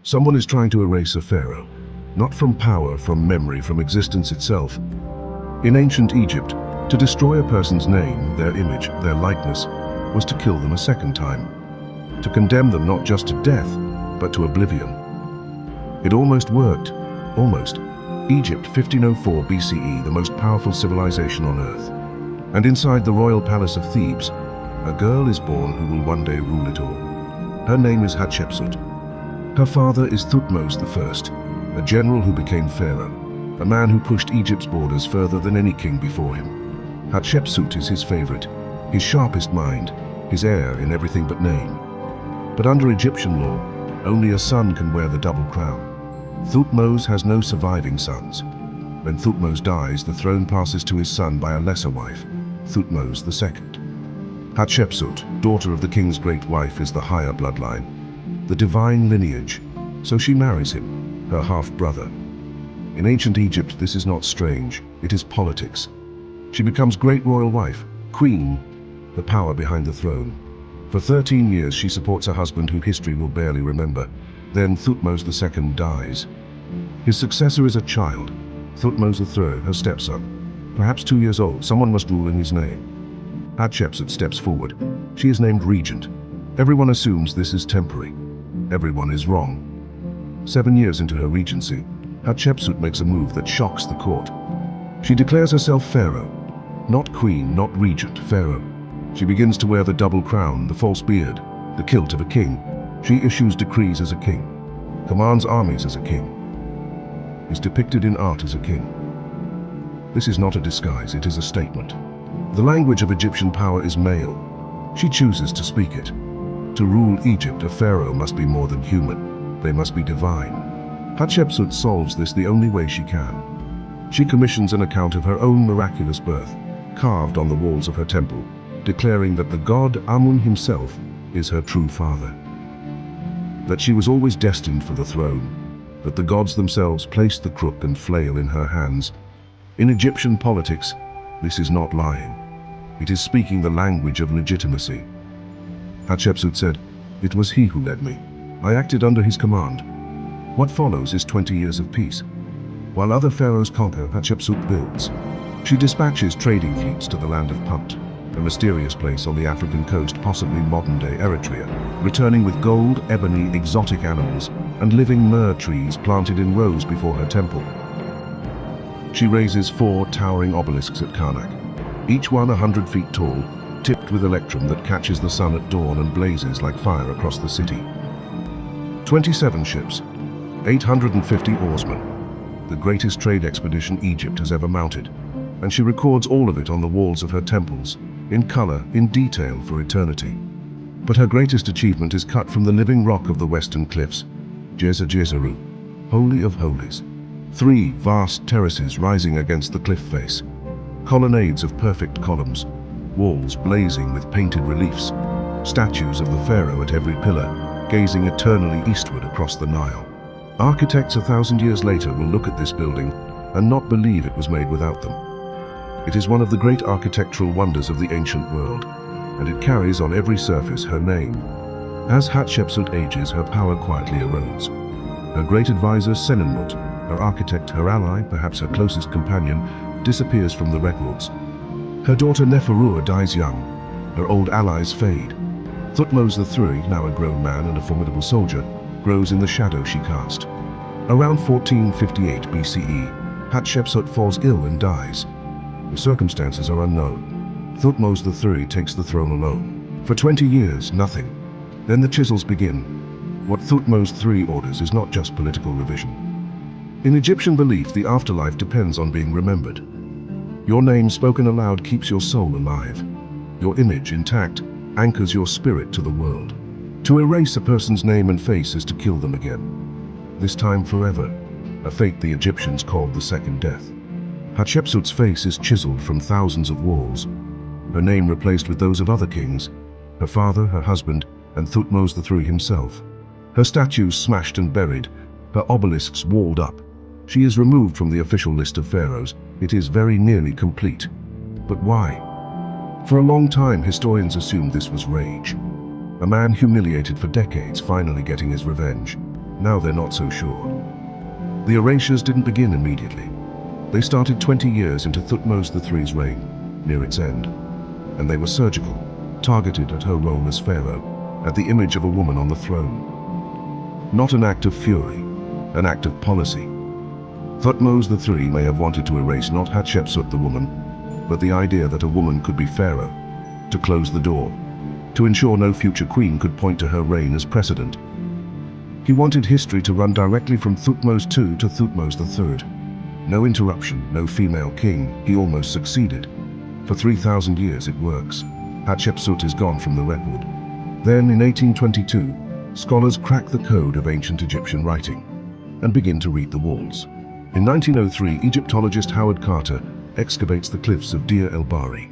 Someone is trying to erase a pharaoh, not from power, from memory, from existence itself. In ancient Egypt, to destroy a person's name, their image, their likeness, was to kill them a second time, to condemn them not just to death, but to oblivion. It almost worked, almost. Egypt, 1504 BCE, the most powerful civilization on earth. And inside the royal palace of Thebes, a girl is born who will one day rule it all. Her name is Hatshepsut. Her father is Thutmose I, a general who became pharaoh, a man who pushed Egypt's borders further than any king before him. Hatshepsut is his favorite, his sharpest mind, his heir in everything but name. But under Egyptian law, only a son can wear the double crown. Thutmose has no surviving sons. When Thutmose dies, the throne passes to his son by a lesser wife, Thutmose II. Hatshepsut, daughter of the king's great wife, is the higher bloodline, the divine lineage, so she marries him, her half-brother. In ancient Egypt, this is not strange, it is politics. She becomes great royal wife, queen, the power behind the throne. For 13 years she supports a husband who history will barely remember. Then Thutmose II dies. His successor is a child, Thutmose III, her stepson. Perhaps 2 years old, someone must rule in his name. Hatshepsut steps forward. She is named regent. Everyone assumes this is temporary. Everyone is wrong. 7 years into her regency, Hatshepsut makes a move that shocks the court. She declares herself pharaoh. Not queen, not regent, pharaoh. She begins to wear the double crown, the false beard, the kilt of a king. She issues decrees as a king, commands armies as a king, is depicted in art as a king. This is not a disguise, it is a statement. The language of Egyptian power is male. She chooses to speak it. To rule Egypt, a pharaoh must be more than human. They must be divine. Hatshepsut solves this the only way she can. She commissions an account of her own miraculous birth, carved on the walls of her temple, declaring that the god Amun himself is her true father. That she was always destined for the throne, that the gods themselves placed the crook and flail in her hands. In Egyptian politics, this is not lying. It is speaking the language of legitimacy. Hatshepsut said, "It was he who led me. I acted under his command." What follows is 20 years of peace. While other pharaohs conquer, Hatshepsut builds. She dispatches trading fleets to the land of Punt, a mysterious place on the African coast, possibly modern-day Eritrea, returning with gold, ebony, exotic animals, and living myrrh trees planted in rows before her temple. She raises 4 towering obelisks at Karnak, each one 100 feet tall, tipped with electrum that catches the sun at dawn and blazes like fire across the city. 27 ships, 850 oarsmen, the greatest trade expedition Egypt has ever mounted, and she records all of it on the walls of her temples, in color, in detail, for eternity. But her greatest achievement is cut from the living rock of the western cliffs, Djeser-Djeseru, Holy of Holies. 3 vast terraces rising against the cliff face, colonnades of perfect columns, walls blazing with painted reliefs, statues of the pharaoh at every pillar, gazing eternally eastward across the Nile. Architects 1,000 years later will look at this building and not believe it was made without them. It is one of the great architectural wonders of the ancient world, and it carries on every surface her name. As Hatshepsut ages, her power quietly erodes. Her great advisor, Senenmut, her architect, her ally, perhaps her closest companion, disappears from the records. Her daughter Neferua dies young. Her old allies fade. Thutmose III, now a grown man and a formidable soldier, grows in the shadow she cast. Around 1458 BCE, Hatshepsut falls ill and dies. The circumstances are unknown. Thutmose III takes the throne alone. For 20 years, nothing. Then the chisels begin. What Thutmose III orders is not just political revision. In Egyptian belief, the afterlife depends on being remembered. Your name spoken aloud keeps your soul alive. Your image intact anchors your spirit to the world. To erase a person's name and face is to kill them again. This time forever, a fate the Egyptians called the second death. Hatshepsut's face is chiseled from thousands of walls, her name replaced with those of other kings, her father, her husband, and Thutmose III himself. Her statues smashed and buried, her obelisks walled up. She is removed from the official list of pharaohs. It is very nearly complete. But why? For a long time, historians assumed this was rage. A man humiliated for decades, finally getting his revenge. Now they're not so sure. The erasures didn't begin immediately. They started 20 years into Thutmose III's reign, near its end. And they were surgical, targeted at her role as Pharaoh, at the image of a woman on the throne. Not an act of fury, an act of policy. Thutmose III may have wanted to erase not Hatshepsut the woman, but the idea that a woman could be Pharaoh, to close the door, to ensure no future queen could point to her reign as precedent. He wanted history to run directly from Thutmose II to Thutmose III. No interruption, no female king. He almost succeeded. For 3,000 years it works. Hatshepsut is gone from the record. Then, in 1822, scholars crack the code of ancient Egyptian writing and begin to read the walls. In 1903, Egyptologist Howard Carter excavates the cliffs of Deir el-Bahri.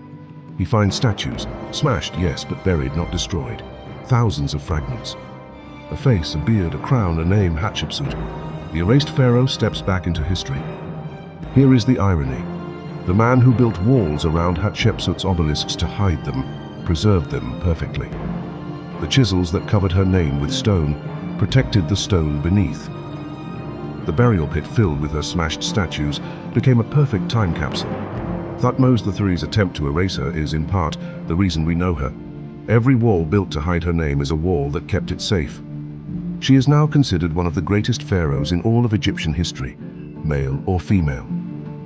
He finds statues, smashed, yes, but buried, not destroyed. Thousands of fragments. A face, a beard, a crown, a name, Hatshepsut. The erased pharaoh steps back into history. Here is the irony. The man who built walls around Hatshepsut's obelisks to hide them, preserved them perfectly. The chisels that covered her name with stone protected the stone beneath. The burial pit filled with her smashed statues became a perfect time capsule. Thutmose III's attempt to erase her is, in part, the reason we know her. Every wall built to hide her name is a wall that kept it safe. She is now considered one of the greatest pharaohs in all of Egyptian history, male or female.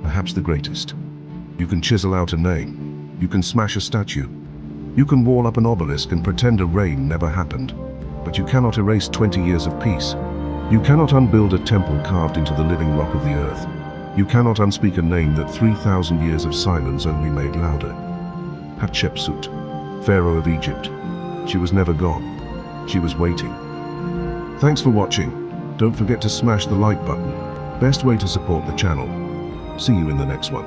Perhaps the greatest. You can chisel out a name. You can smash a statue. You can wall up an obelisk and pretend a reign never happened. But you cannot erase 20 years of peace. You cannot unbuild a temple carved into the living rock of the earth. You cannot unspeak a name that 3,000 years of silence only made louder. Hatshepsut, Pharaoh of Egypt. She was never gone. She was waiting. Thanks for watching. Don't forget to smash the like button. Best way to support the channel. See you in the next one.